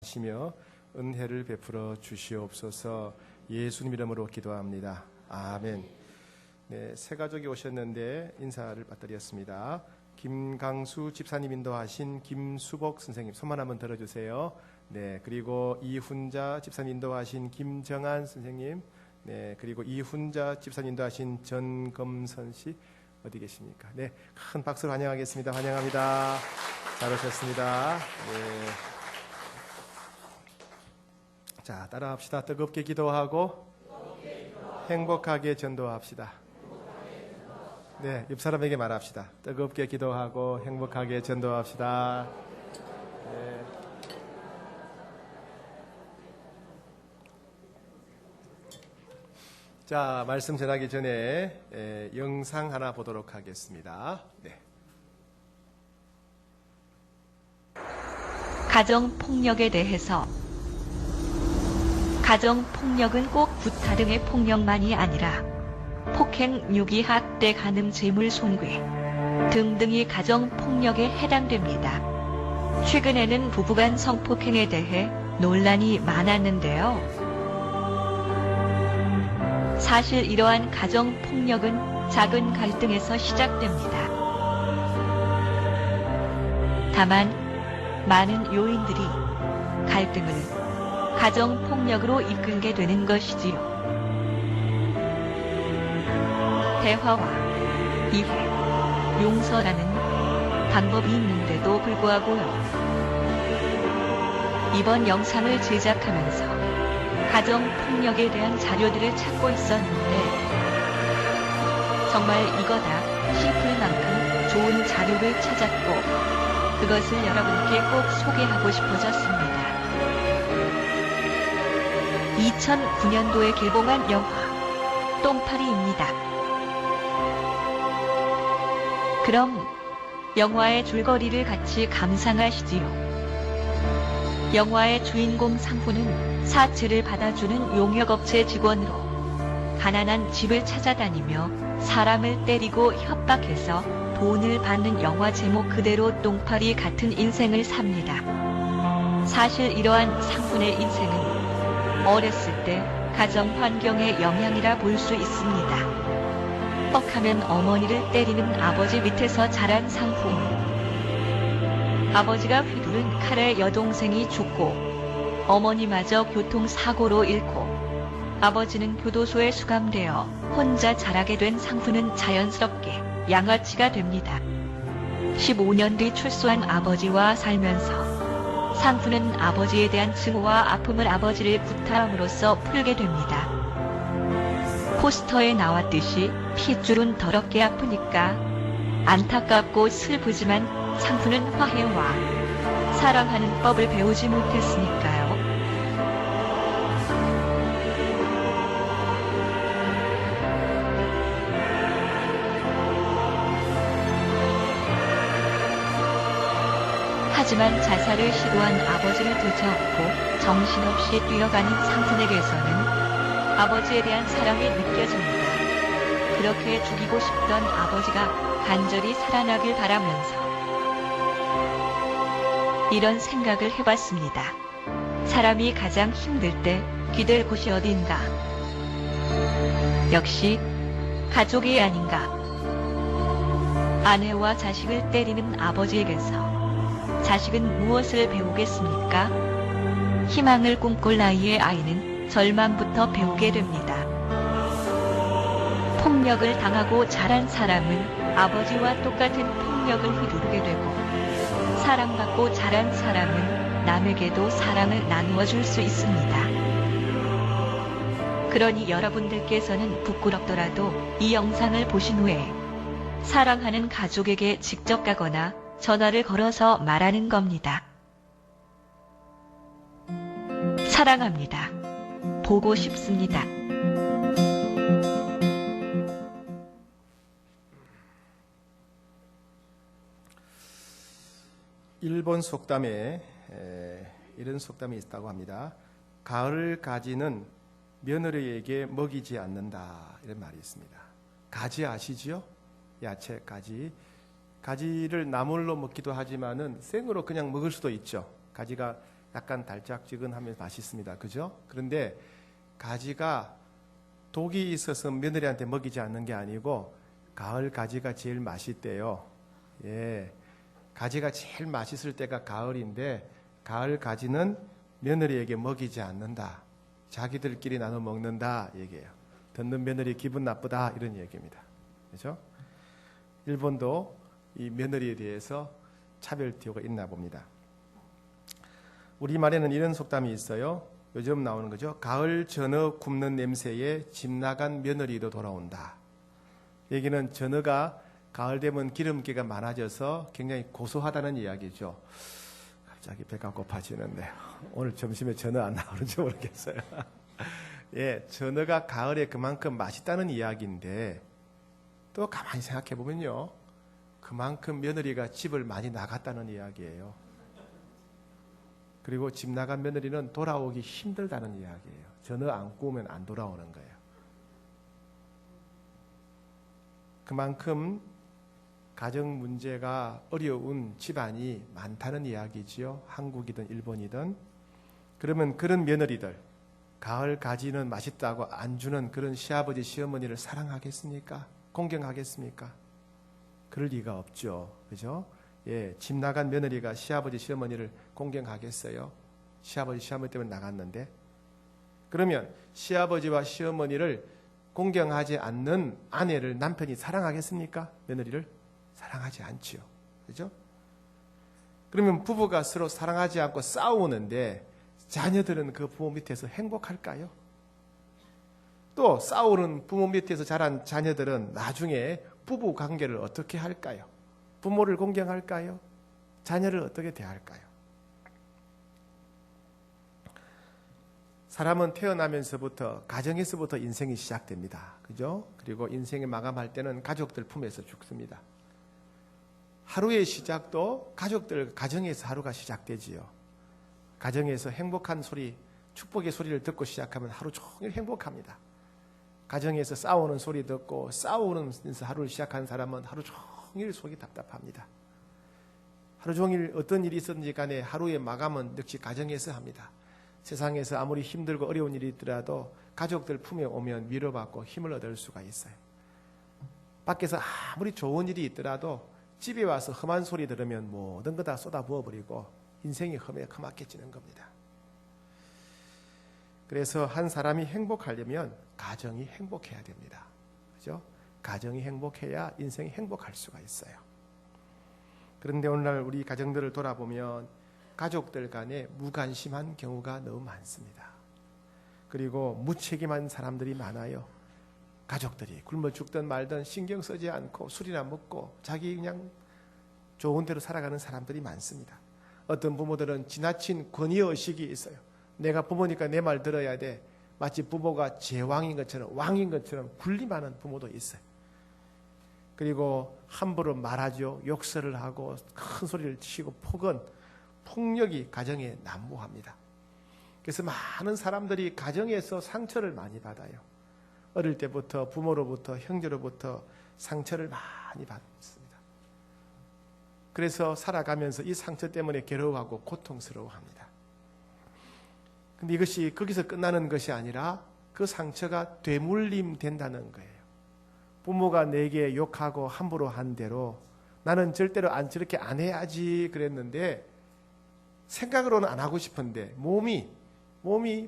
하시며 은혜를 베풀어 주시옵소서. 예수님 이름으로 기도합니다. 아멘. 네, 새 가족이 오셨는데 인사를 받드렸습니다. 김강수 집사님 인도하신 김수복 선생님 손만 한번 들어주세요. 네, 그리고 이훈자 집사님 인도하신 김정한 선생님, 네, 그리고 이훈자 집사님 인도하신 전검선 씨 어디 계십니까? 네, 큰 박수로 환영하겠습니다. 환영합니다. 잘 오셨습니다. 네. 자, 따라합시다. 뜨겁게 기도하고 행복하게 전도합시다. 네, 옆 사람에게 말합시다. 뜨겁게 기도하고 행복하게 전도합시다. 네. 자, 말씀 전하기 전에 영상 하나 보도록 하겠습니다. 네. 가정폭력에 대해서 가정폭력은 꼭 구타 등의 폭력만이 아니라 폭행, 유기, 학대, 간음, 재물 손괴 등등이 가정폭력에 해당됩니다. 최근에는 부부간 성폭행에 대해 논란이 많았는데요. 사실 이러한 가정폭력은 작은 갈등에서 시작됩니다. 다만 많은 요인들이 갈등을 가정폭력으로 이끌게 되는 것이지요. 대화와 이해, 용서라는 방법이 있는데도 불구하고요. 이번 영상을 제작하면서 가정폭력에 대한 자료들을 찾고 있었는데 정말 이거다 싶을 만큼 좋은 자료를 찾았고 그것을 여러분께 꼭 소개하고 싶어졌습니다. 2009년도에 개봉한 영화 똥파리입니다. 그럼 영화의 줄거리를 같이 감상하시지요. 영화의 주인공 상부는 사채를 받아주는 용역업체 직원으로 가난한 집을 찾아다니며 사람을 때리고 협박해서 돈을 받는 영화 제목 그대로 똥파리 같은 인생을 삽니다. 사실 이러한 상분의 인생은 어렸을 때 가정 환경의 영향이라 볼 수 있습니다. 뻑하면 어머니를 때리는 아버지 밑에서 자란 상품. 아버지가 휘두른 칼에 여동생이 죽고 어머니마저 교통사고로 잃고 아버지는 교도소에 수감되어 혼자 자라게 된 상부는 자연스럽게 양아치가 됩니다. 15년 뒤 출소한 아버지와 살면서 상부는 아버지에 대한 증오와 아픔을 아버지를 구타함으로써 풀게 됩니다. 포스터에 나왔듯이 핏줄은 더럽게 아프니까 안타깝고 슬프지만 상부는 화해와 사랑하는 법을 배우지 못했으니까요. 하지만 자살을 시도한 아버지를 도저없고 정신없이 뛰어가는 상순에게서는 아버지에 대한 사랑이 느껴집니다. 그렇게 죽이고 싶던 아버지가 간절히 살아나길 바라면서 이런 생각을 해봤습니다. 사람이 가장 힘들 때 기댈 곳이 어딘가? 역시 가족이 아닌가? 아내와 자식을 때리는 아버지에게서 자식은 무엇을 배우겠습니까? 희망을 꿈꿀 나이의 아이는 절망부터 배우게 됩니다. 폭력을 당하고 자란 사람은 아버지와 똑같은 폭력을 휘두르게 되고 사랑받고 자란 사람은 남에게도 사랑을 나누어 줄 수 있습니다. 그러니 여러분들께서는 부끄럽더라도 이 영상을 보신 후에 사랑하는 가족에게 직접 가거나 전화를 걸어서 말하는 겁니다. 사랑합니다. 보고 싶습니다. 일본 속담에 이런 속담이 있다고 합니다. 가을 가지는 며느리에게 먹이지 않는다 이런 말이 있습니다. 가지 아시지요? 야채 가지. 가지를 나물로 먹기도 하지만은 생으로 그냥 먹을 수도 있죠. 가지가 약간 달짝지근하면서 맛있습니다. 그죠? 그런데 가지가 독이 있어서 며느리한테 먹이지 않는 게 아니고 가을 가지가 제일 맛있대요. 예, 가지가 제일 맛있을 때가 가을인데 가을 가지는 며느리에게 먹이지 않는다. 자기들끼리 나눠 먹는다 얘기예요. 듣는 며느리 기분 나쁘다 이런 얘기입니다. 그렇죠? 일본도 이 며느리에 대해서 차별티오가 있나 봅니다. 우리말에는 이런 속담이 있어요. 요즘 나오는 거죠. 가을 전어 굽는 냄새에 집 나간 며느리도 돌아온다. 얘기는 전어가 가을 되면 기름기가 많아져서 굉장히 고소하다는 이야기죠. 갑자기 배가 고파지는데 오늘 점심에 전어 안 나오는지 모르겠어요. 예, 전어가 가을에 그만큼 맛있다는 이야기인데 또 가만히 생각해 보면요. 그만큼 며느리가 집을 많이 나갔다는 이야기예요. 그리고 집 나간 며느리는 돌아오기 힘들다는 이야기예요. 전어 안 구우면 안 돌아오는 거예요. 그만큼 가정 문제가 어려운 집안이 많다는 이야기지요. 한국이든 일본이든. 그러면 그런 며느리들, 가을 가지는 맛있다고 안 주는 그런 시아버지 시어머니를 사랑하겠습니까? 공경하겠습니까? 그럴 리가 없죠. 그죠? 예, 집 나간 며느리가 시아버지 시어머니를 공경하겠어요? 시아버지 시어머니 때문에 나갔는데. 그러면 시아버지와 시어머니를 공경하지 않는 아내를 남편이 사랑하겠습니까? 며느리를 사랑하지 않지요. 그죠? 그러면 부부가 서로 사랑하지 않고 싸우는데 자녀들은 그 부모 밑에서 행복할까요? 또 싸우는 부모 밑에서 자란 자녀들은 나중에 부부 관계를 어떻게 할까요? 부모를 공경할까요? 자녀를 어떻게 대할까요? 사람은 태어나면서부터 가정에서부터 인생이 시작됩니다. 그죠? 그리고 인생을 마감할 때는 가족들 품에서 죽습니다. 하루의 시작도 가족들, 가정에서 하루가 시작되지요. 가정에서 행복한 소리, 축복의 소리를 듣고 시작하면 하루 종일 행복합니다. 가정에서 싸우는 소리 듣고 싸우면서 하루를 시작한 사람은 하루 종일 속이 답답합니다. 하루 종일 어떤 일이 있었는지 간에 하루의 마감은 역시 가정에서 합니다. 세상에서 아무리 힘들고 어려운 일이 있더라도 가족들 품에 오면 위로받고 힘을 얻을 수가 있어요. 밖에서 아무리 좋은 일이 있더라도 집에 와서 험한 소리 들으면 모든 거 다 쏟아 부어버리고 인생이 험악해지는 겁니다. 그래서 한 사람이 행복하려면 가정이 행복해야 됩니다. 그죠? 가정이 행복해야 인생이 행복할 수가 있어요. 그런데 오늘날 우리 가정들을 돌아보면 가족들 간에 무관심한 경우가 너무 많습니다. 그리고 무책임한 사람들이 많아요. 가족들이 굶어 죽든 말든 신경 쓰지 않고 술이나 먹고 자기 그냥 좋은 대로 살아가는 사람들이 많습니다. 어떤 부모들은 지나친 권위의식이 있어요. 내가 부모니까 내 말 들어야 돼. 마치 부모가 제왕인 것처럼 왕인 것처럼 군림하는 부모도 있어요. 그리고 함부로 말하죠. 욕설을 하고 큰 소리를 치고 폭력이 가정에 난무합니다. 그래서 많은 사람들이 가정에서 상처를 많이 받아요. 어릴 때부터 부모로부터 형제로부터 상처를 많이 받습니다. 그래서 살아가면서 이 상처 때문에 괴로워하고 고통스러워합니다. 근데 이것이 거기서 끝나는 것이 아니라 그 상처가 되물림 된다는 거예요. 부모가 내게 욕하고 함부로 한 대로 나는 절대로 저렇게 안 해야지 그랬는데 생각으로는 안 하고 싶은데 몸이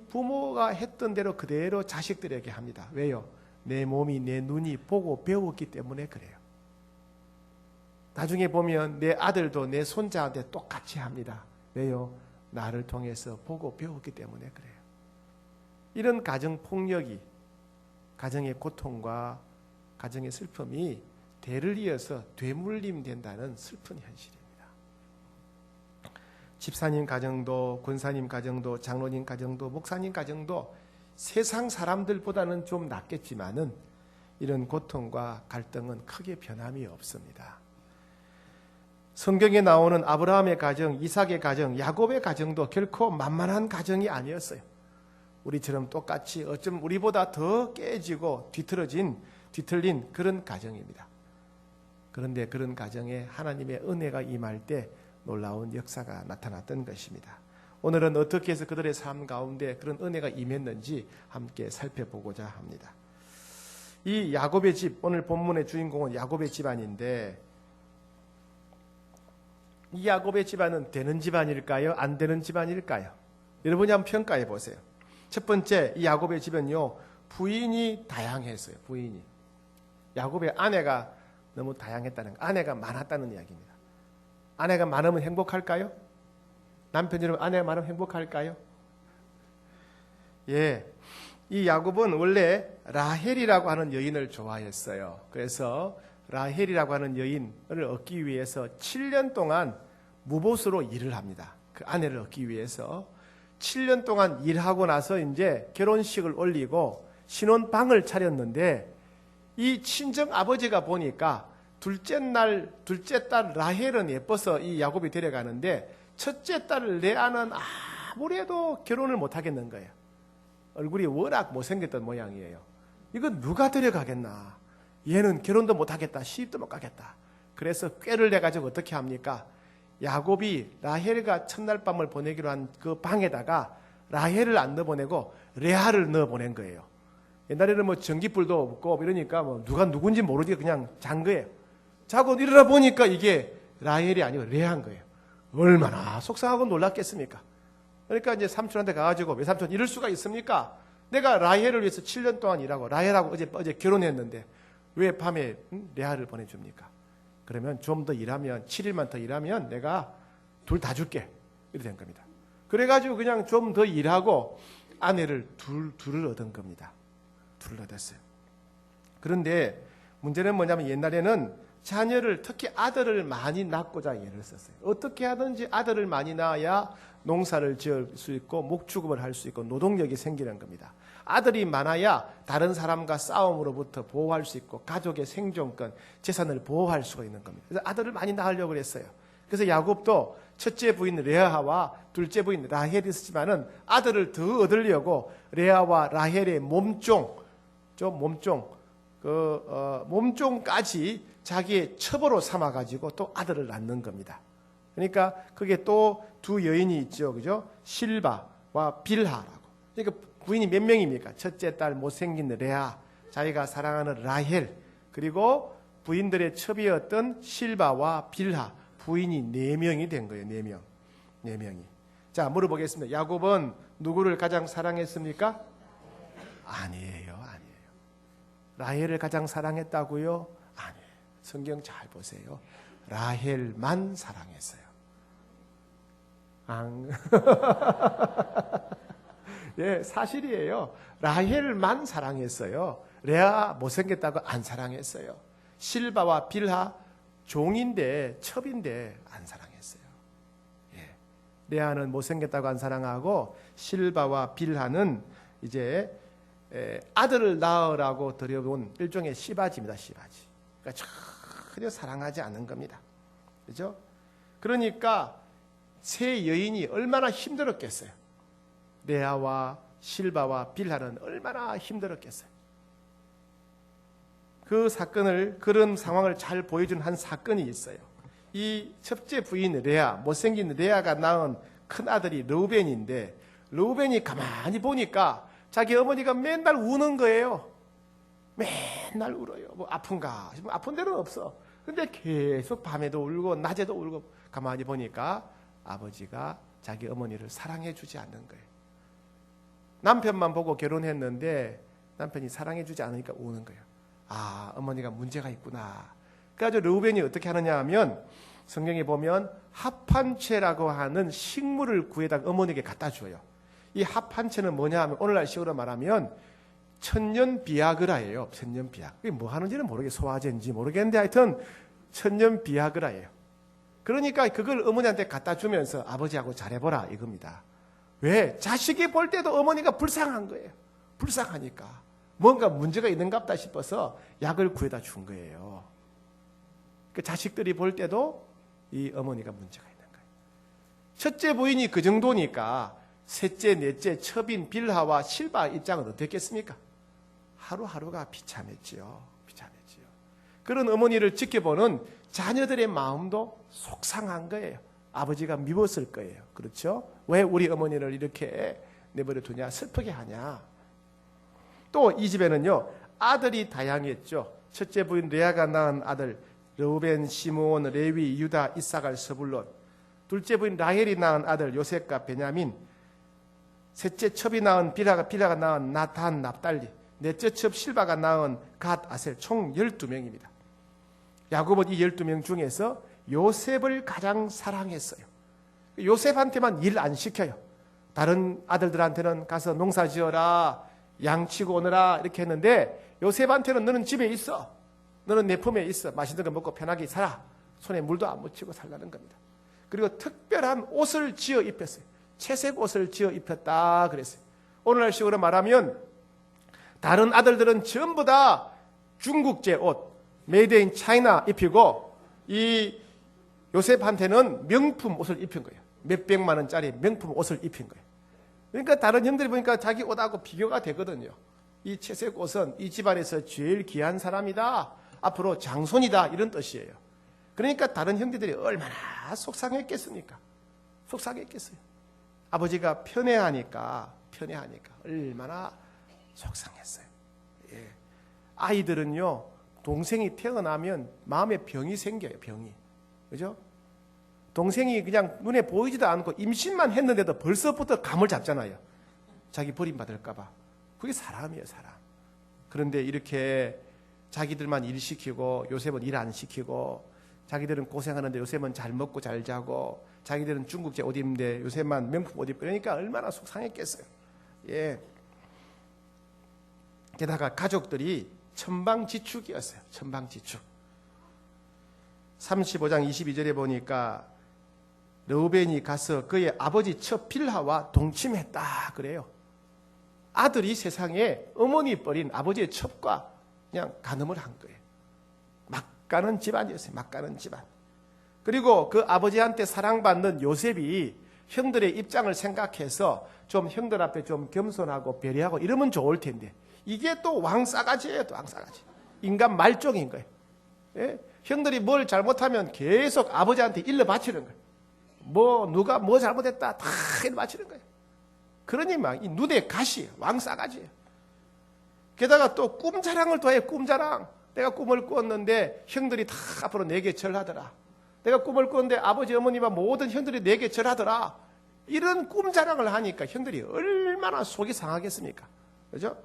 부모가 했던 대로 그대로 자식들에게 합니다. 왜요? 내 몸이 내 눈이 보고 배웠기 때문에 그래요. 나중에 보면 내 아들도 내 손자한테 똑같이 합니다. 왜요? 나를 통해서 보고 배웠기 때문에 그래요. 이런 가정폭력이 가정의 고통과 가정의 슬픔이 대를 이어서 되물림 된다는 슬픈 현실입니다. 집사님 가정도 권사님 가정도 장로님 가정도 목사님 가정도 세상 사람들보다는 좀 낫겠지만은 이런 고통과 갈등은 크게 변함이 없습니다. 성경에 나오는 아브라함의 가정, 이삭의 가정, 야곱의 가정도 결코 만만한 가정이 아니었어요. 우리처럼 똑같이 어쩜 우리보다 더 깨지고 뒤틀린 그런 가정입니다. 그런데 그런 가정에 하나님의 은혜가 임할 때 놀라운 역사가 나타났던 것입니다. 오늘은 어떻게 해서 그들의 삶 가운데 그런 은혜가 임했는지 함께 살펴보고자 합니다. 이 야곱의 집, 오늘 본문의 주인공은 야곱의 집안인데, 이 야곱의 집안은 되는 집안일까요? 안 되는 집안일까요? 여러분이 한번 평가해 보세요. 첫 번째, 이 야곱의 집은요, 부인이 다양했어요. 부인이. 야곱의 아내가 너무 다양했다는 거, 아내가 많았다는 이야기입니다. 아내가 많으면 행복할까요? 남편 여러분, 아내가 많으면 행복할까요? 예. 이 야곱은 원래 라헬이라고 하는 여인을 좋아했어요. 그래서 라헬이라고 하는 여인을 얻기 위해서 7년 동안 무보수로 일을 합니다. 그 아내를 얻기 위해서 7년 동안 일하고 나서 이제 결혼식을 올리고 신혼방을 차렸는데, 이 친정 아버지가 보니까 둘째 딸 라헬은 예뻐서 이 야곱이 데려가는데, 첫째 딸 레아는 아무래도 결혼을 못 하겠는 거예요. 얼굴이 워낙 못생겼던 모양이에요. 이건 누가 데려가겠나? 얘는 결혼도 못 하겠다. 시집도 못 가겠다. 그래서 꾀를 내가지고 어떻게 합니까? 야곱이 라헬과 첫날 밤을 보내기로 한 그 방에다가 라헬을 안 넣어보내고 레아를 넣어보낸 거예요. 옛날에는 뭐 전기불도 없고 이러니까 뭐 누가 누군지 모르게 그냥 잔 거예요. 자고 일어나 보니까 이게 라헬이 아니고 레아인 거예요. 얼마나 속상하고 놀랐겠습니까? 그러니까 이제 삼촌한테 가가지고, 왜 삼촌 이럴 수가 있습니까? 내가 라헬을 위해서 7년 동안 일하고 라헬하고 어제 결혼했는데 왜 밤에 레아를 보내줍니까? 그러면 좀 더 일하면, 7일만 더 일하면 내가 둘 다 줄게. 이렇게 된 겁니다. 그래가지고 그냥 좀 더 일하고 아내를 둘을 얻은 겁니다. 둘을 얻었어요. 그런데 문제는 뭐냐면, 옛날에는 자녀를, 특히 아들을 많이 낳고자 예를 썼어요. 어떻게 하든지 아들을 많이 낳아야 농사를 지을 수 있고 목축업을 할 수 있고 노동력이 생기는 겁니다. 아들이 많아야 다른 사람과 싸움으로부터 보호할 수 있고 가족의 생존권, 재산을 보호할 수가 있는 겁니다. 그래서 아들을 많이 낳으려고 그랬어요. 그래서 야곱도 첫째 부인 레아와 둘째 부인 라헬이 있었지만은 아들을 더 얻으려고 레아와 라헬의 몸종까지 자기의 첩으로 삼아가지고 또 아들을 낳는 겁니다. 그러니까 그게 또 두 여인이 있죠. 그죠? 실바와 빌하라고. 그러니까 부인이 몇 명입니까? 첫째 딸 못생긴 레아, 자기가 사랑하는 라헬, 그리고 부인들의 첩이었던 실바와 빌하, 부인이 4명이 된 거예요. 4명이. 자, 물어보겠습니다. 야곱은 누구를 가장 사랑했습니까? 아니에요. 라헬을 가장 사랑했다고요? 아니에요. 성경 잘 보세요. 라헬만 사랑했어요. 예, 사실이에요. 라헬만 사랑했어요. 레아 못생겼다고 안 사랑했어요. 실바와 빌하 종인데, 첩인데 안 사랑했어요. 예. 레아는 못생겼다고 안 사랑하고 실바와 빌하는 이제 아들을 낳으라고 들여온 일종의 씨바지입니다. 씨바지. 그러니까 전혀 사랑하지 않는 겁니다. 그렇죠? 그러니까 세 여인이 얼마나 힘들었겠어요. 레아와 실바와 빌하는 얼마나 힘들었겠어요. 그 사건을, 그런 상황을 잘 보여준 한 사건이 있어요. 이 첫째 부인 레아, 못생긴 레아가 낳은 큰 아들이 르우벤인데, 르우벤이 가만히 보니까 자기 어머니가 맨날 우는 거예요. 맨날 울어요. 뭐 아픈가 싶으면 아픈 데는 없어. 근데 계속 밤에도 울고 낮에도 울고, 가만히 보니까 아버지가 자기 어머니를 사랑해 주지 않는 거예요. 남편만 보고 결혼했는데 남편이 사랑해 주지 않으니까 우는 거예요. 아, 어머니가 문제가 있구나. 그래서 르우벤이 어떻게 하느냐 하면, 성경에 보면 합한채라고 하는 식물을 구해다 어머니에게 갖다 줘요. 이 합한채는 뭐냐 하면, 오늘날 식으로 말하면 천년 비아그라예요. 천년 비아그라. 이게 뭐 하는지는 모르겠어요. 소화제인지 모르겠는데 하여튼 천년 비아그라예요. 그러니까 그걸 어머니한테 갖다 주면서 아버지하고 잘해보라 이겁니다. 왜? 자식이 볼 때도 어머니가 불쌍한 거예요. 불쌍하니까 뭔가 문제가 있는가 보다 싶어서 약을 구해다 준 거예요. 그 자식들이 볼 때도 이 어머니가 문제가 있는 거예요. 첫째 부인이 그 정도니까 셋째, 넷째, 첩인 빌하와 실바 입장은 어땠겠습니까? 하루하루가 비참했지요. 그런 어머니를 지켜보는 자녀들의 마음도 속상한 거예요. 아버지가 미웠을 거예요. 그렇죠? 왜 우리 어머니를 이렇게 내버려 두냐, 슬프게 하냐. 또 이 집에는요, 아들이 다양했죠. 첫째 부인 레아가 낳은 아들 르우벤, 시므온, 레위, 유다, 이사갈, 스불론. 둘째 부인 라헬이 낳은 아들 요셉과 베냐민. 셋째 첩이 낳은 빌하가 낳은 나탄, 납달리. 넷째 첩 실바가 낳은 갓, 아셀. 총 12명입니다. 야곱은 이 12명 중에서 요셉을 가장 사랑했어요. 요셉한테만 일 안 시켜요. 다른 아들들한테는 가서 농사 지어라, 양치고 오너라 이렇게 했는데 요셉한테는 너는 집에 있어. 너는 내 품에 있어. 맛있는 거 먹고 편하게 살아. 손에 물도 안 묻히고 살라는 겁니다. 그리고 특별한 옷을 지어 입혔어요. 채색 옷을 지어 입혔다 그랬어요. 오늘날식으로 말하면 다른 아들들은 전부 다 중국제 옷, 메이드 인 차이나 입히고 이 요셉한테는 명품 옷을 입힌 거예요. 몇백만 원짜리 명품 옷을 입힌 거예요. 그러니까 다른 형들이 보니까 자기 옷하고 비교가 되거든요. 이 채색 옷은 이 집안에서 제일 귀한 사람이다. 앞으로 장손이다. 이런 뜻이에요. 그러니까 다른 형제들이 얼마나 속상했겠습니까? 속상했겠어요. 아버지가 편애하니까 얼마나 속상했어요. 예. 아이들은요, 동생이 태어나면 마음에 병이 생겨요. 병이. 그죠? 동생이 그냥 눈에 보이지도 않고 임신만 했는데도 벌써부터 감을 잡잖아요. 자기 버림받을까 봐. 그게 사람이에요, 사람. 그런데 이렇게 자기들만 일 시키고 요셉은 일 안 시키고 자기들은 고생하는데 요셉은 잘 먹고 잘 자고 자기들은 중국제 옷 입는데 요셉만 명품 옷 입고 그러니까 얼마나 속상했겠어요. 예. 게다가 가족들이 천방지축이었어요. 천방지축. 35장 22절에 보니까 르우벤이 가서 그의 아버지 첩 빌하와 동침했다 그래요. 아들이 세상에 어머니 버린 아버지의 첩과 그냥 간음을 한 거예요. 막가는 집안이었어요. 막가는 집안. 그리고 그 아버지한테 사랑받는 요셉이 형들의 입장을 생각해서 좀 형들 앞에 좀 겸손하고 배려하고 이러면 좋을 텐데 이게 또 왕싸가지예요. 또 왕싸가지. 인간 말종인 거예요. 예? 형들이 뭘 잘못하면 계속 아버지한테 일러 바치는 거예요. 누가 뭐 잘못했다 다 일러 바치는 거예요. 그러니 막 이 눈에 가시예요. 왕싸가지예요. 게다가 또 꿈자랑을 또 해요. 꿈자랑. 내가 꿈을 꾸었는데 형들이 다 앞으로 내게 절하더라. 내가 꿈을 꾸었는데 아버지 어머니와 모든 형들이 내게 절하더라. 이런 꿈자랑을 하니까 형들이 얼마나 속이 상하겠습니까? 그죠?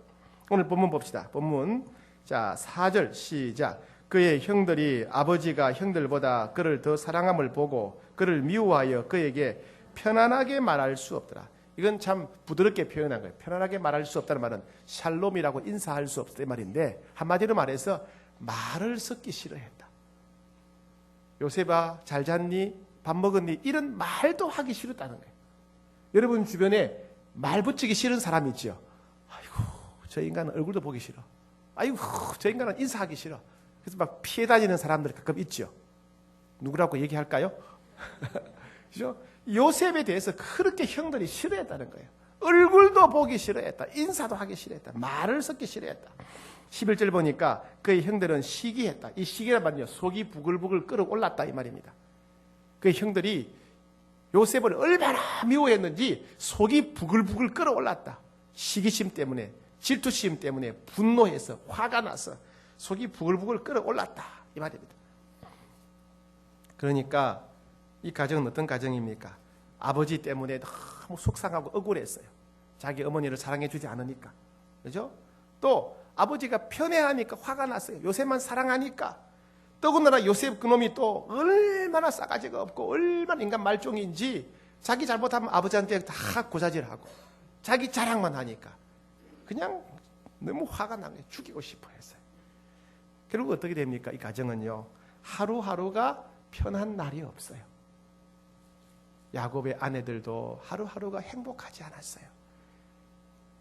오늘 본문 봅시다. 본문. 자, 4절 시작. 그의 형들이 아버지가 형들보다 그를 더 사랑함을 보고 그를 미워하여 그에게 편안하게 말할 수 없더라. 이건 참 부드럽게 표현한 거예요. 편안하게 말할 수 없다는 말은 샬롬이라고 인사할 수 없다 이 말인데 한마디로 말해서 말을 섞기 싫어했다. 요셉아 잘 잤니? 밥 먹었니? 이런 말도 하기 싫었다는 거예요. 여러분 주변에 말 붙이기 싫은 사람 있죠? 아이고 저 인간은 얼굴도 보기 싫어. 아이고 저 인간은 인사하기 싫어. 그래서 막 피해 다니는 사람들이 가끔 있죠. 누구라고 얘기할까요? 그죠? 요셉에 대해서 그렇게 형들이 싫어했다는 거예요. 얼굴도 보기 싫어했다. 인사도 하기 싫어했다. 말을 섞기 싫어했다. 11절 보니까 그의 형들은 시기했다. 이 시기란 말은요. 속이 부글부글 끓어올랐다 이 말입니다. 그의 형들이 요셉을 얼마나 미워했는지 속이 부글부글 끓어올랐다. 시기심 때문에, 질투심 때문에 분노해서 화가 나서 속이 부글부글 끓어올랐다 이 말입니다. 그러니까 이 가정은 어떤 가정입니까? 아버지 때문에 너무 속상하고 억울했어요. 자기 어머니를 사랑해 주지 않으니까. 그죠? 또 아버지가 편애하니까 화가 났어요. 요셉만 사랑하니까. 더군다나 요셉 그놈이 또 얼마나 싸가지가 없고 얼마나 인간 말종인지 자기 잘못하면 아버지한테 다 고자질하고 자기 자랑만 하니까 그냥 너무 화가 난 거예요. 죽이고 싶어 했어요. 결국 어떻게 됩니까? 이 가정은요. 하루하루가 편한 날이 없어요. 야곱의 아내들도 하루하루가 행복하지 않았어요.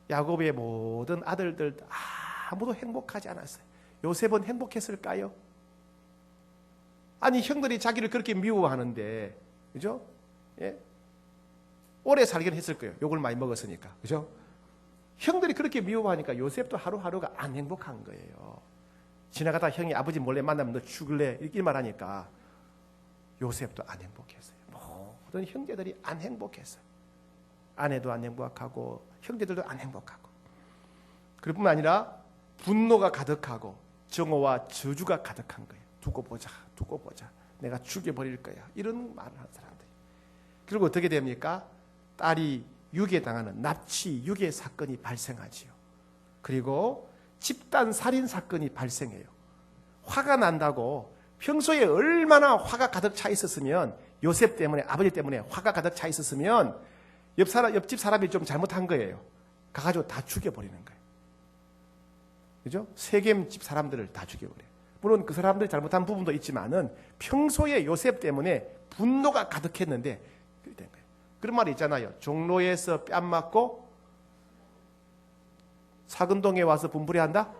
야곱의 모든 아들들 아무도 행복하지 않았어요. 요셉은 행복했을까요? 아니 형들이 자기를 그렇게 미워하는데 그죠? 예? 오래 살긴 했을 거예요. 욕을 많이 먹었으니까. 그죠? 형들이 그렇게 미워하니까 요셉도 하루하루가 안 행복한 거예요. 지나가다 형이 아버지 몰래 만나면 너 죽을래? 이렇게 말하니까 요셉도 안 행복했어요. 모든 형제들이 안 행복했어요. 아내도 안 행복하고 형제들도 안 행복하고. 그럴 뿐만 아니라 분노가 가득하고 정오와 저주가 가득한 거예요. 두고 보자, 두고 보자. 내가 죽여버릴 거야. 이런 말을 하는 사람들이. 그리고 어떻게 됩니까? 딸이 유괴당하는 납치 유괴 사건이 발생하지요. 그리고 집단 살인 사건이 발생해요. 화가 난다고 평소에 얼마나 화가 가득 차 있었으면, 요셉 때문에, 아버지 때문에 화가 가득 차 있었으면 옆집 사람이 좀 잘못한 거예요. 가가지고 다 죽여버리는 거예요. 그죠? 세겜 집 사람들을 다 죽여버려요. 물론 그 사람들이 잘못한 부분도 있지만은 평소에 요셉 때문에 분노가 가득했는데 그렇게 된 거예요. 그런 말이 있잖아요. 종로에서 뺨 맞고 사근동에 와서 분부레한다?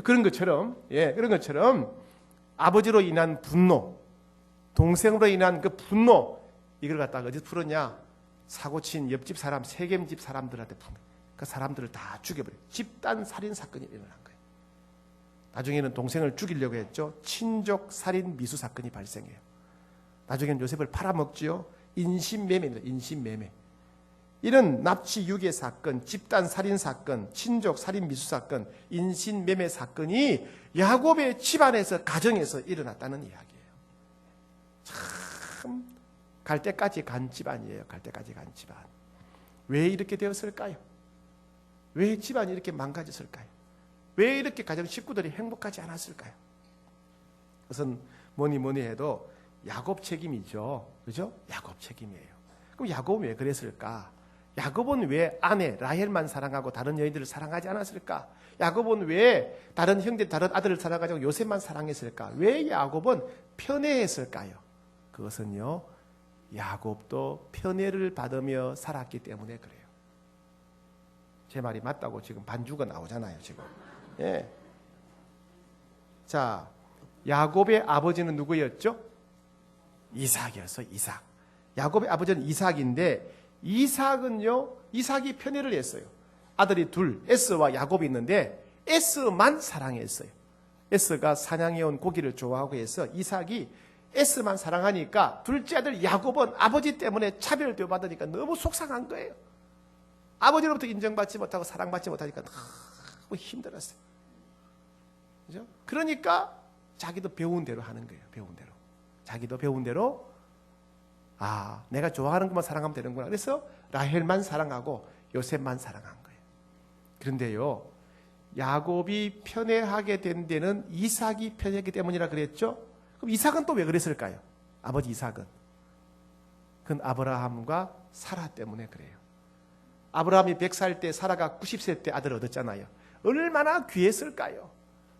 그런 것처럼, 그런 것처럼 아버지로 인한 분노, 동생으로 인한 그 분노, 이걸 갖다가 어디서 풀었냐? 사고친 옆집 사람, 세겜 집 사람들한테 푸는, 그 사람들을 다 죽여버려요. 집단 살인 사건이 일어난 거예요. 나중에는 동생을 죽이려고 했죠. 친족 살인 미수 사건이 발생해요. 나중에는 요셉을 팔아먹지요. 인신매매입니다. 인신매매. 이런 납치 유괴 사건, 집단 살인 사건, 친족 살인 미수 사건, 인신매매 사건이 야곱의 집안에서, 가정에서 일어났다는 이야기예요. 참 갈 때까지 간 집안이에요. 갈 때까지 간 집안. 왜 이렇게 되었을까요? 왜 집안이 이렇게 망가졌을까요? 왜 이렇게 가정 식구들이 행복하지 않았을까요? 그것은 뭐니 해도 야곱 책임이죠. 그죠? 야곱 책임이에요. 그럼 야곱은 왜 그랬을까? 야곱은 왜 아내 라헬만 사랑하고 다른 여인들을 사랑하지 않았을까? 야곱은 왜 다른 형제, 다른 아들을 사랑하지 요셉만 사랑했을까? 왜 야곱은 편애했을까요? 그것은요, 야곱도 편애를 받으며 살았기 때문에 그래요. 제 말이 맞다고 지금 반주가 나오잖아요, 지금. 예. 자, 야곱의 아버지는 누구였죠? 이삭이었어요, 이삭. 야곱의 아버지는 이삭인데, 이삭이 편애를 했어요. 아들이 둘, 에서와 야곱이 있는데 에서만 사랑했어요. 에서가 사냥해온 고기를 좋아하고 해서 이삭이 에서만 사랑하니까 둘째 아들 야곱은 아버지 때문에 차별을 받으니까 너무 속상한 거예요. 아버지로부터 인정받지 못하고 사랑받지 못하니까 너무 힘들었어요. 그죠? 그러니까 자기도 배운 대로 하는 거예요. 배운 대로. 자기도 배운 대로 내가 좋아하는 것만 사랑하면 되는구나. 그래서 라헬만 사랑하고 요셉만 사랑한 거예요. 그런데요, 야곱이 편애하게 된 데는 이삭이 편애했기 때문이라 그랬죠? 그럼 이삭은 또 왜 그랬을까요? 아버지 이삭은. 그건 아브라함과 사라 때문에 그래요. 아브라함이 100살 때, 사라가 90세 때 아들을 얻었잖아요. 얼마나 귀했을까요?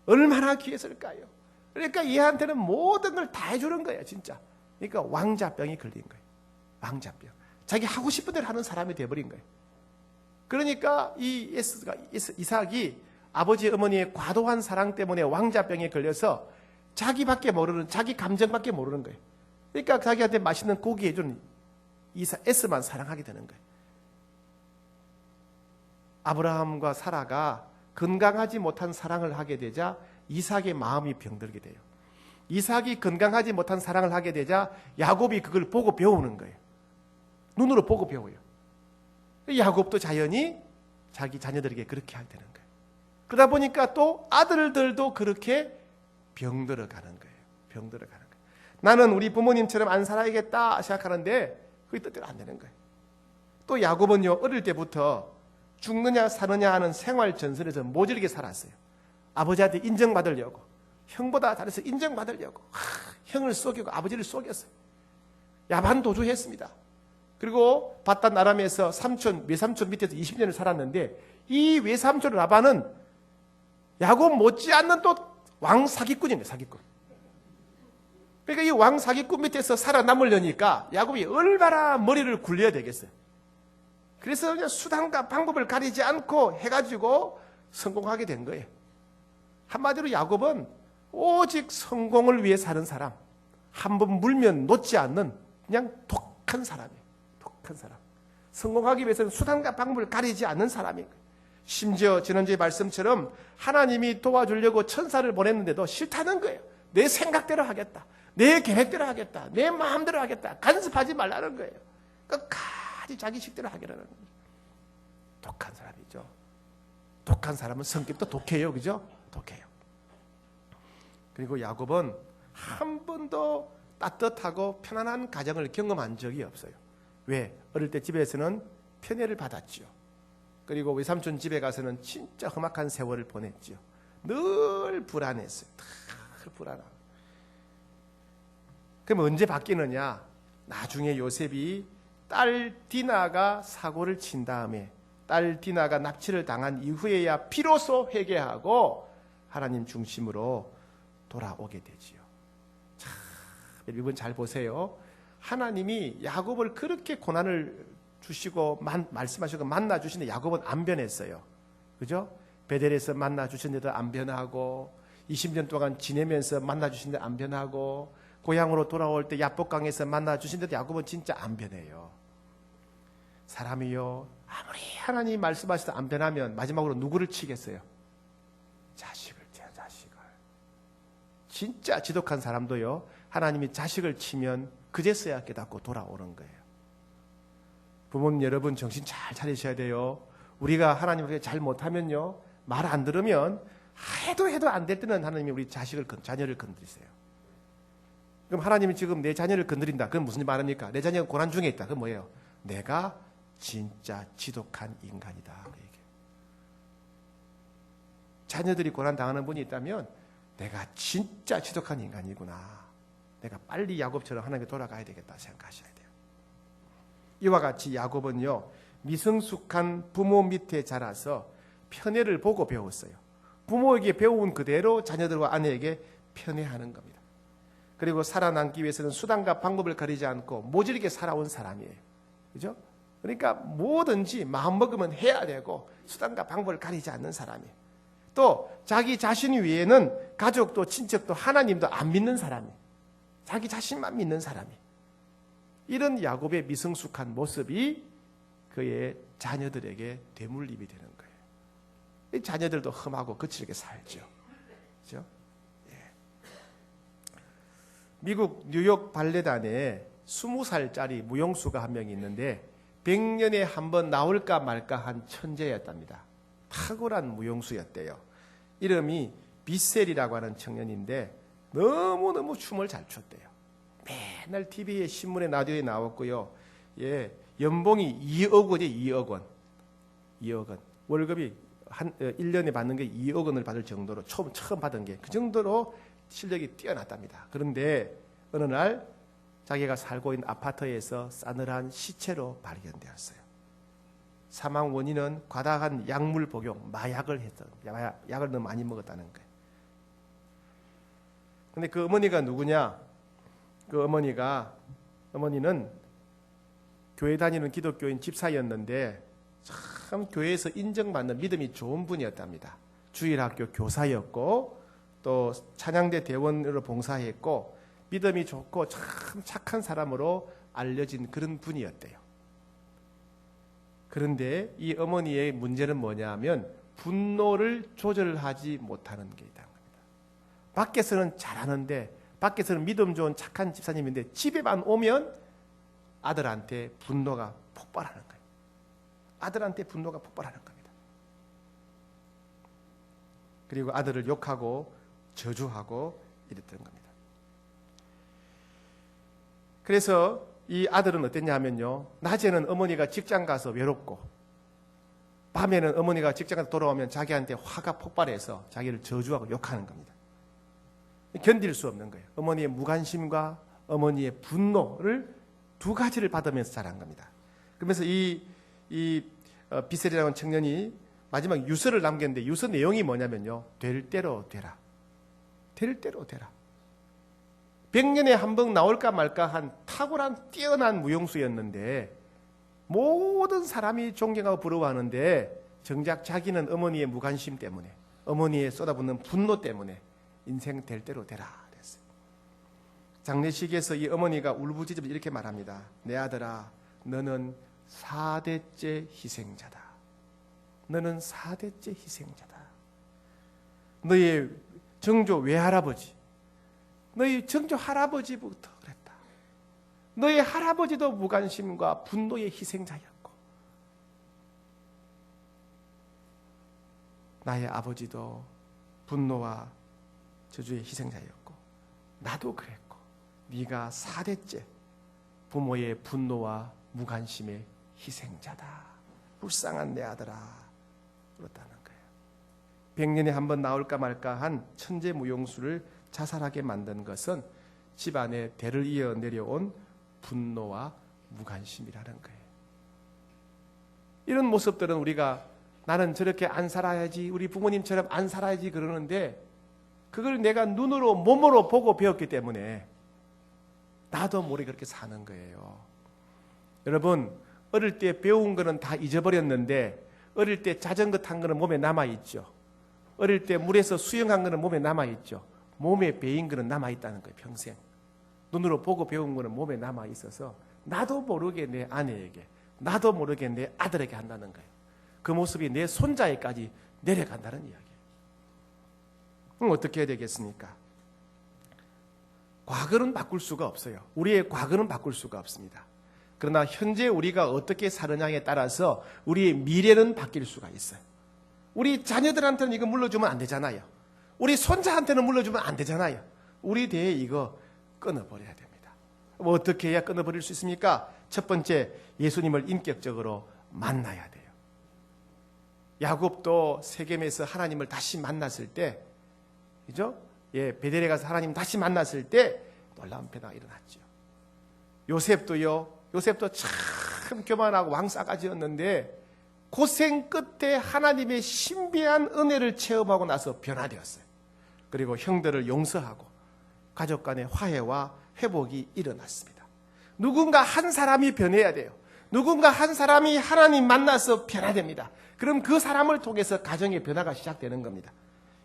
얼마나 귀했을까요? 그러니까 얘한테는 모든 걸 다 해주는 거예요, 진짜. 그러니까 왕자병이 걸린 거예요. 왕자병. 자기 하고 싶은 대로 하는 사람이 돼버린 거예요. 그러니까 이삭이 아버지 어머니의 과도한 사랑 때문에 왕자병에 걸려서 자기밖에 모르는, 자기 감정밖에 모르는 거예요. 그러니까 자기한테 맛있는 고기 해주는 에서만 사랑하게 되는 거예요. 아브라함과 사라가 건강하지 못한 사랑을 하게 되자 이삭의 마음이 병들게 돼요. 이삭이 건강하지 못한 사랑을 하게 되자 야곱이 그걸 보고 배우는 거예요. 눈으로 보고 배워요. 야곱도 자연히 자기 자녀들에게 그렇게 하게 되는 거예요. 그러다 보니까 또 아들들도 그렇게 병들어 가는 거예요. 병들어 가는 거예요. 나는 우리 부모님처럼 안 살아야겠다 생각하는데 그게 뜻대로 안 되는 거예요. 또 야곱은요, 어릴 때부터 죽느냐 사느냐 하는 생활 전선에서 모질게 살았어요. 아버지한테 인정받으려고, 형보다 잘해서 인정받으려고 형을 속이고 아버지를 속였어요. 야반 도주했습니다. 그리고 바단 아람에서 외삼촌 밑에서 20년을 살았는데 이 외삼촌 라반은 야곱 못지않는 또 왕 사기꾼입니다. 사기꾼. 그러니까 이 왕 사기꾼 밑에서 살아남으려니까 야곱이 얼마나 머리를 굴려야 되겠어요. 그래서 그냥 수단과 방법을 가리지 않고 해가지고 성공하게 된 거예요. 한마디로 야곱은 오직 성공을 위해 사는 사람, 한 번 물면 놓지 않는 그냥 독한 사람이에요. 독한 사람. 성공하기 위해서는 수단과 방법을 가리지 않는 사람이에요. 심지어 지난주의 말씀처럼 하나님이 도와주려고 천사를 보냈는데도 싫다는 거예요. 내 생각대로 하겠다. 내 계획대로 하겠다. 내 마음대로 하겠다. 간섭하지 말라는 거예요. 끝까지 자기 식대로 하겠다는 거예요. 독한 사람이죠. 독한 사람은 성격도 독해요. 그죠? 독해요. 그리고 야곱은 한 번도 따뜻하고 편안한 가정을 경험한 적이 없어요. 왜? 어릴 때 집에서는 편애를 받았죠. 그리고 외삼촌 집에 가서는 진짜 험악한 세월을 보냈죠. 늘 불안했어요. 늘 불안하고. 그럼 언제 바뀌느냐? 나중에 요셉이 딸 디나가 사고를 친 다음에 딸 디나가 납치를 당한 이후에야 비로소 회개하고 하나님 중심으로 돌아오게 되지요. 참, 여러분 잘 보세요. 하나님이 야곱을 그렇게 고난을 주시고 말씀하시고 만나 주시는데 야곱은 안 변했어요. 그죠? 베델에서 만나 주시는데도 안 변하고 20년 동안 지내면서 만나 주시는데 안 변하고 고향으로 돌아올 때 야복강에서 만나 주시는데도 야곱은 진짜 안 변해요. 사람이요, 아무리 하나님이 말씀하시도 안 변하면 마지막으로 누구를 치겠어요? 자식을. 진짜 지독한 사람도요, 하나님이 자식을 치면 그제서야 깨닫고 돌아오는 거예요. 부모님 여러분 정신 잘 차리셔야 돼요. 우리가 하나님을 잘 못하면요, 말 안 들으면 해도 안 될 때는 하나님이 우리 자녀를 건드리세요. 그럼 하나님이 지금 내 자녀를 건드린다. 그건 무슨 말입니까? 내 자녀가 고난 중에 있다. 그건 뭐예요? 내가 진짜 지독한 인간이다. 그 얘기예요. 자녀들이 고난 당하는 분이 있다면 내가 진짜 지독한 인간이구나. 내가 빨리 야곱처럼 하나님께 돌아가야 되겠다 생각하셔야 돼요. 이와 같이 야곱은요, 미성숙한 부모 밑에 자라서 편애를 보고 배웠어요. 부모에게 배운 그대로 자녀들과 아내에게 편애하는 겁니다. 그리고 살아남기 위해서는 수단과 방법을 가리지 않고 모질게 살아온 사람이에요. 그죠? 그러니까 뭐든지 마음먹으면 해야 되고 수단과 방법을 가리지 않는 사람이에요. 또 자기 자신 위에는 가족도 친척도 하나님도 안 믿는 사람이에요. 자기 자신만 믿는 사람이에요. 이런 야곱의 미성숙한 모습이 그의 자녀들에게 되물림이 되는 거예요. 이 자녀들도 험하고 거칠게 살죠. 그렇죠? 예. 미국 뉴욕 발레단에 20살짜리 무용수가 한 명이 있는데 100년에 한 번 나올까 말까 한 천재였답니다. 탁월한 무용수였대요. 이름이 비셀이라고 하는 청년인데 너무너무 춤을 잘 췄대요. 맨날 TV에 신문에 라디오에 나왔고요. 예, 연봉이 2억 원이에요. 2억 원. 2억 원. 월급이 1년에 받는 게 2억 원을 받을 정도로 처음 받은 게 그 정도로 실력이 뛰어났답니다. 그런데 어느 날 자기가 살고 있는 아파트에서 싸늘한 시체로 발견되었어요. 사망 원인은 과다한 약물 복용, 마약을 했던, 약을 너무 많이 먹었다는 거예요. 근데 그 어머니가 누구냐? 그 어머니는 교회 다니는 기독교인 집사였는데 참 교회에서 인정받는 믿음이 좋은 분이었답니다. 주일학교 교사였고 또 찬양대 대원으로 봉사했고 믿음이 좋고 참 착한 사람으로 알려진 그런 분이었대요. 그런데 이 어머니의 문제는 뭐냐면 분노를 조절하지 못하는 게 있다는 겁니다. 밖에서는 잘하는데 밖에서는 믿음 좋은 착한 집사님인데 집에만 오면 아들한테 분노가 폭발하는 거예요. 아들한테 분노가 폭발하는 겁니다. 그리고 아들을 욕하고 저주하고 이랬던 겁니다. 그래서 이 아들은 어땠냐 하면요, 낮에는 어머니가 직장 가서 외롭고 밤에는 어머니가 직장 가서 돌아오면 자기한테 화가 폭발해서 자기를 저주하고 욕하는 겁니다. 견딜 수 없는 거예요. 어머니의 무관심과 어머니의 분노를 두 가지를 받으면서 자란 겁니다. 그러면서 이 비셀이라는 청년이 마지막 유서를 남겼는데 유서 내용이 뭐냐면요, 될 대로 되라. 될 대로 되라. 100년에 한 번 나올까 말까 한 탁월한 뛰어난 무용수였는데 모든 사람이 존경하고 부러워하는데 정작 자기는 어머니의 무관심 때문에 어머니의 쏟아붓는 분노 때문에 인생 될 대로 되라 그랬어요. 장례식에서 이 어머니가 울부짖으면서 이렇게 말합니다. 내 아들아, 너는 4대째 희생자다. 너는 4대째 희생자다. 너의 정조 외할아버지, 너희 정조 할아버지부터 그랬다. 너희 할아버지도 무관심과 분노의 희생자였고 나의 아버지도 분노와 저주의 희생자였고 나도 그랬고 네가 4대째 부모의 분노와 무관심의 희생자다. 불쌍한 내 아들아. 그렇다는 거예요. 100년에 한 번 나올까 말까 한 천재 무용수를 자살하게 만든 것은 집안에 대를 이어 내려온 분노와 무관심이라는 거예요. 이런 모습들은 우리가 나는 저렇게 안 살아야지, 우리 부모님처럼 안 살아야지 그러는데 그걸 내가 눈으로 몸으로 보고 배웠기 때문에 나도 모르게 그렇게 사는 거예요. 여러분, 어릴 때 배운 거는 다 잊어버렸는데 어릴 때 자전거 탄 거는 몸에 남아있죠. 어릴 때 물에서 수영한 거는 몸에 남아있죠. 몸에 배인 거는 남아있다는 거예요. 평생. 눈으로 보고 배운 거는 몸에 남아있어서 나도 모르게 내 아내에게, 나도 모르게 내 아들에게 한다는 거예요. 그 모습이 내 손자에까지 내려간다는 이야기예요. 그럼 어떻게 해야 되겠습니까? 과거는 바꿀 수가 없어요. 우리의 과거는 바꿀 수가 없습니다. 그러나 현재 우리가 어떻게 사느냐에 따라서 우리의 미래는 바뀔 수가 있어요. 우리 자녀들한테는 이거 물려주면 안 되잖아요. 우리 손자한테는 물려주면 안 되잖아요. 우리 대에 이거 끊어버려야 됩니다. 뭐 어떻게 해야 끊어버릴 수 있습니까? 첫 번째, 예수님을 인격적으로 만나야 돼요. 야곱도 세겜에서 하나님을 다시 만났을 때, 그죠? 베델에 가서 하나님 다시 만났을 때 놀라운 변화가 일어났죠. 요셉도 참 교만하고 왕싸가지였는데 고생 끝에 하나님의 신비한 은혜를 체험하고 나서 변화되었어요. 그리고 형들을 용서하고 가족 간의 화해와 회복이 일어났습니다. 누군가 한 사람이 변해야 돼요. 누군가 한 사람이 하나님 만나서 변화됩니다. 그럼 그 사람을 통해서 가정의 변화가 시작되는 겁니다.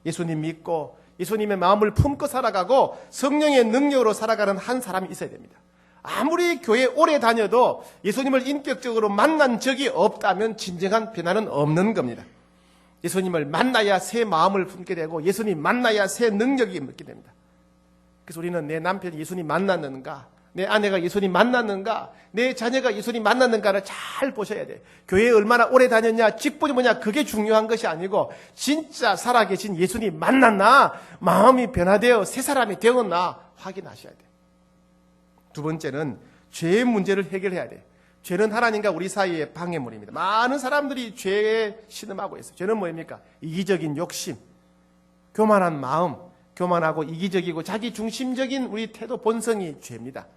예수님 믿고 예수님의 마음을 품고 살아가고 성령의 능력으로 살아가는 한 사람이 있어야 됩니다. 아무리 교회 오래 다녀도 예수님을 인격적으로 만난 적이 없다면 진정한 변화는 없는 겁니다. 예수님을 만나야 새 마음을 품게 되고 예수님 만나야 새 능력이 있게 됩니다. 그래서 우리는 내 남편이 예수님 만났는가, 내 아내가 예수님 만났는가, 내 자녀가 예수님 만났는가를 잘 보셔야 돼요. 교회에 얼마나 오래 다녔냐, 직분이 뭐냐, 그게 중요한 것이 아니고 진짜 살아계신 예수님 만났나, 마음이 변화되어 새 사람이 되었나 확인하셔야 돼요. 두 번째는 죄의 문제를 해결해야 돼요. 죄는 하나님과 우리 사이의 방해물입니다. 많은 사람들이 죄에 신음하고 있어요. 죄는 뭐입니까? 이기적인 욕심, 교만한 마음, 교만하고 이기적이고 자기 중심적인 우리 태도 본성이 죄입니다.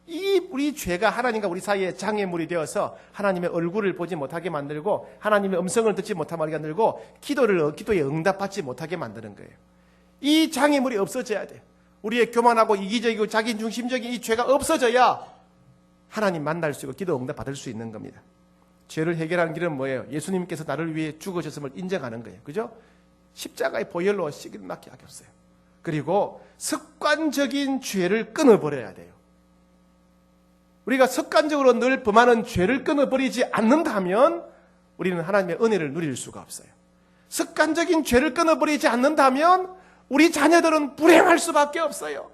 이 우리 죄가 하나님과 우리 사이에 장애물이 되어서 하나님의 얼굴을 보지 못하게 만들고 하나님의 음성을 듣지 못하게 만들고 기도에 응답받지 못하게 만드는 거예요. 이 장애물이 없어져야 돼요. 우리의 교만하고 이기적이고 자기 중심적인 이 죄가 없어져야 하나님 만날 수 있고 기도 응답 받을 수 있는 겁니다. 죄를 해결하는 길은 뭐예요? 예수님께서 나를 위해 죽으셨음을 인정하는 거예요. 그죠? 십자가의 보혈로 씻길 맡게 하겠어요. 그리고 습관적인 죄를 끊어버려야 돼요. 우리가 습관적으로 늘 범하는 죄를 끊어버리지 않는다면 우리는 하나님의 은혜를 누릴 수가 없어요. 습관적인 죄를 끊어버리지 않는다면 우리 자녀들은 불행할 수밖에 없어요.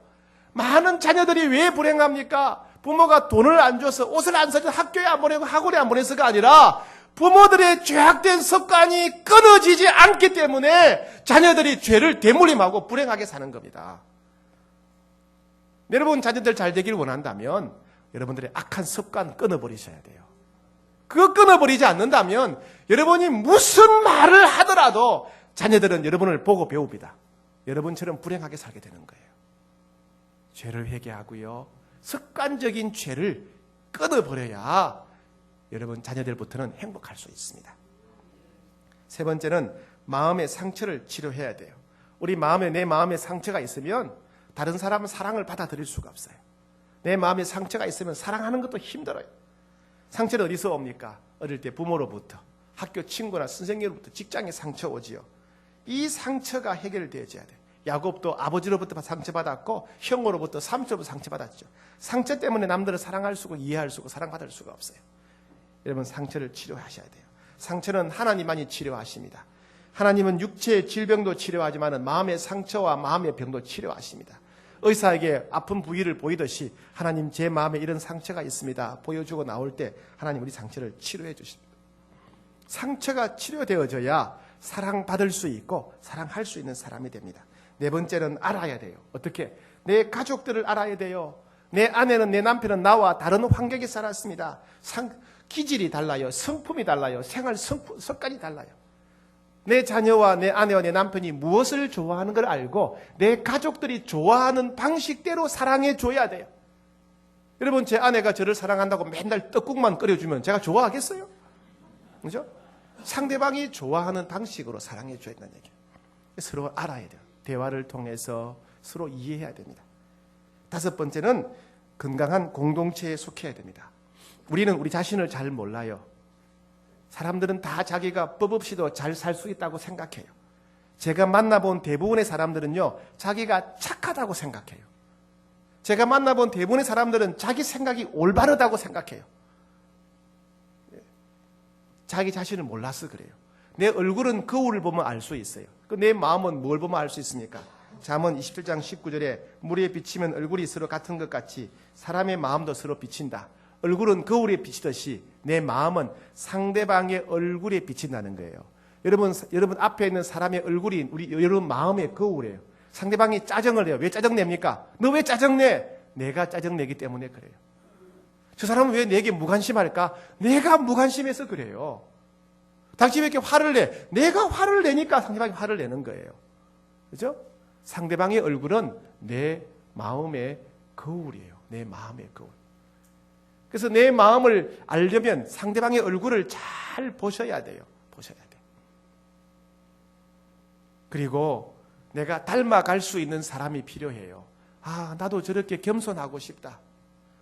많은 자녀들이 왜 불행합니까? 부모가 돈을 안 줘서 옷을 안 사줘서 학교에 안 보내고 학원에 안 보내서가 아니라 부모들의 죄악된 습관이 끊어지지 않기 때문에 자녀들이 죄를 대물림하고 불행하게 사는 겁니다. 여러분 자녀들 잘 되기를 원한다면 여러분들의 악한 습관 끊어버리셔야 돼요. 그거 끊어버리지 않는다면 여러분이 무슨 말을 하더라도 자녀들은 여러분을 보고 배웁니다. 여러분처럼 불행하게 살게 되는 거예요. 죄를 회개하고요. 습관적인 죄를 끊어버려야 여러분 자녀들부터는 행복할 수 있습니다. 세 번째는 마음의 상처를 치료해야 돼요. 우리 마음에 내 마음에 상처가 있으면 다른 사람은 사랑을 받아들일 수가 없어요. 내 마음에 상처가 있으면 사랑하는 것도 힘들어요. 상처는 어디서 옵니까? 어릴 때 부모로부터, 학교 친구나 선생님으로부터, 직장에 상처 오지요. 이 상처가 해결되어져야 돼요. 야곱도 아버지로부터 상처받았고 형으로부터 삼촌으로부터 상처받았죠. 상처 때문에 남들을 사랑할 수고 이해할 수고 사랑받을 수가 없어요. 여러분 상처를 치료하셔야 돼요. 상처는 하나님만이 치료하십니다. 하나님은 육체의 질병도 치료하지만 마음의 상처와 마음의 병도 치료하십니다. 의사에게 아픈 부위를 보이듯이 하나님 제 마음에 이런 상처가 있습니다 보여주고 나올 때 하나님 우리 상처를 치료해 주십니다. 상처가 치료되어져야 사랑받을 수 있고 사랑할 수 있는 사람이 됩니다. 네 번째는 알아야 돼요. 어떻게? 내 가족들을 알아야 돼요. 내 아내는 내 남편은 나와 다른 환경에 살았습니다. 기질이 달라요. 성품이 달라요. 생활 습관이 달라요. 내 자녀와 내 아내와 내 남편이 무엇을 좋아하는 걸 알고 내 가족들이 좋아하는 방식대로 사랑해 줘야 돼요. 여러분 제 아내가 저를 사랑한다고 맨날 떡국만 끓여주면 제가 좋아하겠어요? 그죠? 상대방이 좋아하는 방식으로 사랑해 줘야 된다는 얘기예요. 서로 알아야 돼요. 대화를 통해서 서로 이해해야 됩니다. 다섯 번째는 건강한 공동체에 속해야 됩니다. 우리는 우리 자신을 잘 몰라요. 사람들은 다 자기가 법 없이도 잘 살 수 있다고 생각해요. 제가 만나본 대부분의 사람들은요, 자기가 착하다고 생각해요. 제가 만나본 대부분의 사람들은 자기 생각이 올바르다고 생각해요. 자기 자신을 몰라서 그래요. 내 얼굴은 거울을 보면 알 수 있어요. 내 마음은 뭘 보면 알 수 있습니까? 잠언 27장 19절에 물에 비치면 얼굴이 서로 같은 것 같이 사람의 마음도 서로 비친다. 얼굴은 거울에 비치듯이 내 마음은 상대방의 얼굴에 비친다는 거예요. 여러분 앞에 있는 사람의 얼굴이 여러분 마음의 거울이에요. 상대방이 짜증을 내요. 왜 짜증냅니까? 너 왜 짜증내? 내가 짜증내기 때문에 그래요. 저 사람은 왜 내게 무관심할까? 내가 무관심해서 그래요. 당신이 왜 이렇게 화를 내? 내가 화를 내니까 상대방이 화를 내는 거예요. 그죠? 상대방의 얼굴은 내 마음의 거울이에요. 내 마음의 거울. 그래서 내 마음을 알려면 상대방의 얼굴을 잘 보셔야 돼요. 보셔야 돼요. 그리고 내가 닮아갈 수 있는 사람이 필요해요. 아, 나도 저렇게 겸손하고 싶다.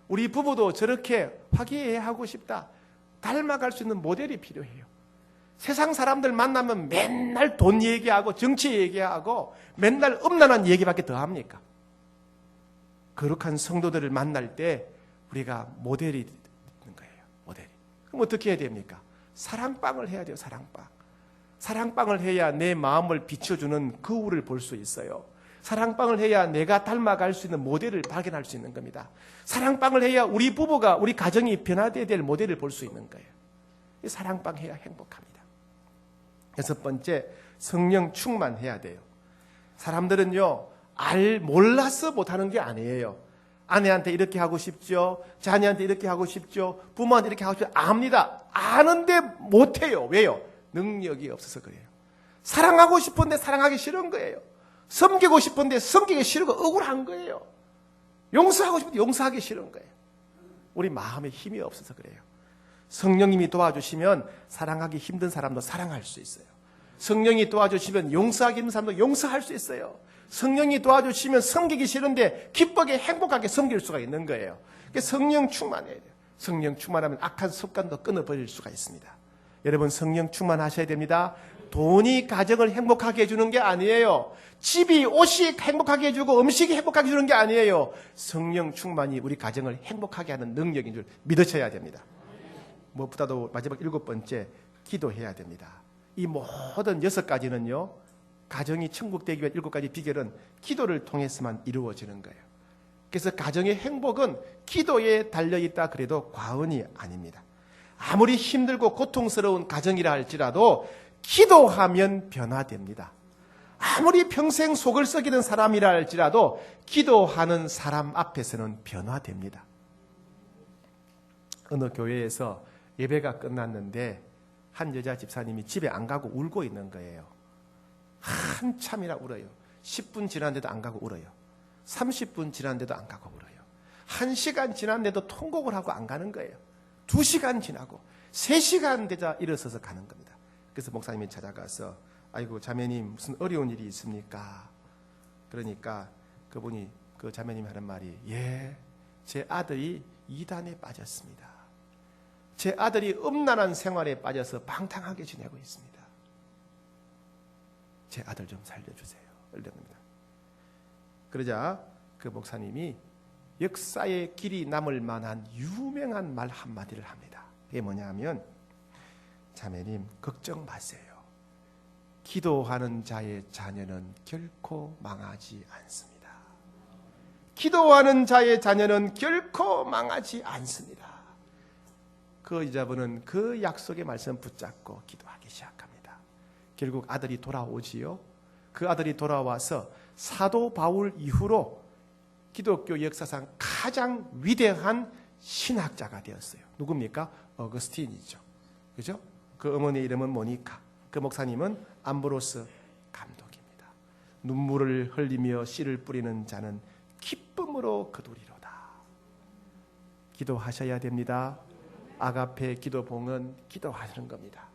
우리 부부도 저렇게 화기애애하고 싶다. 닮아갈 수 있는 모델이 필요해요. 세상 사람들 만나면 맨날 돈 얘기하고 정치 얘기하고 맨날 음란한 얘기밖에 더 합니까? 거룩한 성도들을 만날 때 우리가 모델이 되는 거예요. 모델이. 그럼 어떻게 해야 됩니까? 사랑방을 해야 돼요. 사랑방. 사랑방을 해야 내 마음을 비춰주는 거울을 볼 수 있어요. 사랑방을 해야 내가 닮아갈 수 있는 모델을 발견할 수 있는 겁니다. 사랑방을 해야 우리 부부가 우리 가정이 변화되어야 될 모델을 볼 수 있는 거예요. 사랑방 해야 행복합니다. 여섯 번째, 성령 충만해야 돼요. 사람들은요, 몰라서 못하는 게 아니에요. 아내한테 이렇게 하고 싶죠. 자녀한테 이렇게 하고 싶죠. 부모한테 이렇게 하고 싶죠. 압니다. 아는데 못해요. 왜요? 능력이 없어서 그래요. 사랑하고 싶은데 사랑하기 싫은 거예요. 섬기고 싶은데 섬기기 싫은 거 억울한 거예요. 용서하고 싶은데 용서하기 싫은 거예요. 우리 마음에 힘이 없어서 그래요. 성령님이 도와주시면 사랑하기 힘든 사람도 사랑할 수 있어요. 성령이 도와주시면 용서하기 힘든 사람도 용서할 수 있어요. 성령이 도와주시면 섬기기 싫은데 기쁘게 행복하게 섬길 수가 있는 거예요. 성령 충만해야 돼요. 성령 충만하면 악한 습관도 끊어버릴 수가 있습니다. 여러분 성령 충만하셔야 됩니다. 돈이 가정을 행복하게 해주는 게 아니에요. 집이 옷이 행복하게 해주고 음식이 행복하게 해주는 게 아니에요. 성령 충만이 우리 가정을 행복하게 하는 능력인 줄 믿으셔야 됩니다. 무엇보다도 마지막 일곱 번째, 기도해야 됩니다. 이 모든 여섯 가지는요, 가정이 천국 되기 위한 일곱 가지 비결은 기도를 통해서만 이루어지는 거예요. 그래서 가정의 행복은 기도에 달려있다 그래도 과언이 아닙니다. 아무리 힘들고 고통스러운 가정이라 할지라도 기도하면 변화됩니다. 아무리 평생 속을 썩이는 사람이라 할지라도 기도하는 사람 앞에서는 변화됩니다. 어느 교회에서 예배가 끝났는데 한 여자 집사님이 집에 안 가고 울고 있는 거예요. 한참이나 울어요. 10분 지났는데도 안 가고 울어요. 30분 지났는데도 안 가고 울어요. 1시간 지났는데도 통곡을 하고 안 가는 거예요. 2시간 지나고 3시간 되자 일어서서 가는 겁니다. 그래서 목사님이 찾아가서 아이고 자매님 무슨 어려운 일이 있습니까? 그러니까 그분이 그 자매님이 하는 말이 제 아들이 이단에 빠졌습니다. 제 아들이 음란한 생활에 빠져서 방탕하게 지내고 있습니다. 제 아들 좀 살려주세요. 이럽니다. 그러자 그 목사님이 역사의 길이 남을 만한 유명한 말 한마디를 합니다. 그게 뭐냐 하면 자매님 걱정 마세요. 기도하는 자의 자녀는 결코 망하지 않습니다. 기도하는 자의 자녀는 결코 망하지 않습니다. 그 여자분은 그 약속의 말씀 붙잡고 기도하기 시작합니다. 결국 아들이 돌아오지요. 그 아들이 돌아와서 사도 바울 이후로 기독교 역사상 가장 위대한 신학자가 되었어요. 누굽니까? 어거스틴이죠. 그죠? 그 어머니의 이름은 모니카. 그 목사님은 암브로스 감독입니다. 눈물을 흘리며 씨를 뿌리는 자는 기쁨으로 거두리로다. 기도하셔야 됩니다. 아가페 기도봉은 기도하는 겁니다.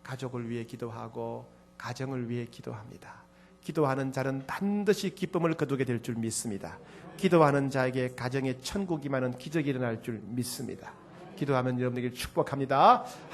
가족을 위해 기도하고 가정을 위해 기도합니다. 기도하는 자는 반드시 기쁨을 거두게 될 줄 믿습니다. 기도하는 자에게 가정에 천국이 많은 기적이 일어날 줄 믿습니다. 기도하면 여러분에게 축복합니다.